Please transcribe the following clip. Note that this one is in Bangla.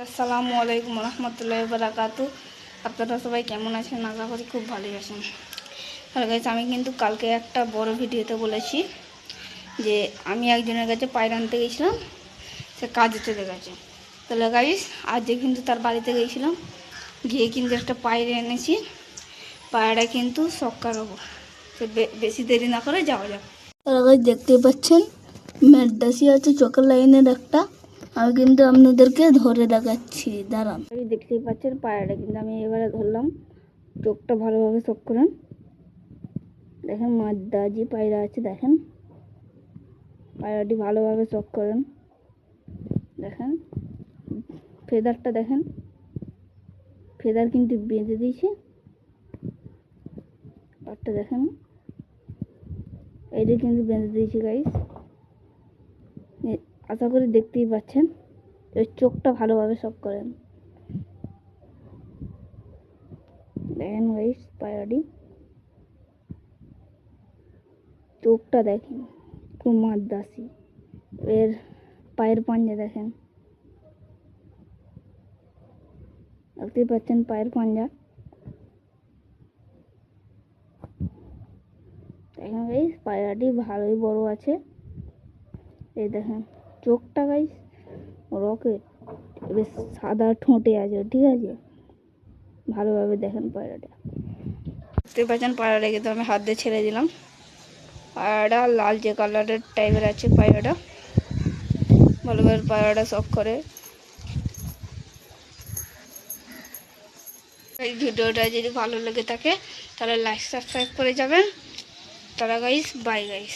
আসসালামু আলাইকুম রহমতুল্লাহি ওয়া বারাকাতু। আপনারা সবাই কেমন আছেন? আশা করি খুব ভালোই আছেন। হ্যালো গাইস, আমি কিন্তু কালকে একটা বড় ভিডিওতে বলেছি যে আমি একজনের কাছে পায়রা আনতে গেছিলাম, সে কাজে চলে গেছে। তাহলে গাইস, আজকে কিন্তু তার বাড়িতে গিয়েছিলাম, গিয়ে কিন্তু একটা পায়রা এনেছি। পায়রাটা কিন্তু সক্কার হবো, তো বেশি দেরি না করে যাওয়া যাক। তাহলে গাইস, দেখতেই পাচ্ছেন ম্যাডাসি আছে চোখের লাইনের একটা। আমি কিন্তু আপনাদেরকে ধরে দেখাচ্ছি, দাঁড়ান। এই দেখতেই পাচ্ছেন পায়রাটা কিন্তু আমি এবারে ধরলাম। চোখটা ভালোভাবে চোখ করেন, দেখেন মাদ্দাজি পায়রা আছে, দেখেন পায়রাটি ভালোভাবে চোখ করেন, দেখেন ফেদারটা দেখেন, ফেদার কিন্তু বেঁধে দিয়েছে। আরটা দেখেন, এইটা কিন্তু বেঁধে দিয়েছি গাইস। আশা করি দেখতেই পাচ্ছেন। এর চোখটা ভালোভাবে চোখ করেন, দেখেন গাইস পায়রাটি চোখটা দেখেন, খুব মাদ্দাসি। এর পায়ের পাঞ্জা দেখেন, দেখতেই পাচ্ছেন পায়ের পাঞ্জা। দেখেন গাইস পায়রাটি ভালোই বড় আছে। এই দেখেন চোখটা গাইস রকেট, বেশ সাদা ঠোঁটে আছে, ঠিক আছে। ভালোভাবে দেখেন পায়রাটা, দেখতে পাচ্ছেন পায়রাটা কিন্তু আমি হাত দিয়ে ছেড়ে দিলাম। পায়রাটা লালচে কালারের টাইপের আছে পায়রাটা, ভালোভাবে পায়রাটা শখ করে। এই ভিডিওটা যদি ভালো লেগে থাকে তাহলে লাইক সাবস্ক্রাইব করে যাবেন। তারা গাইস, বাই গাইস।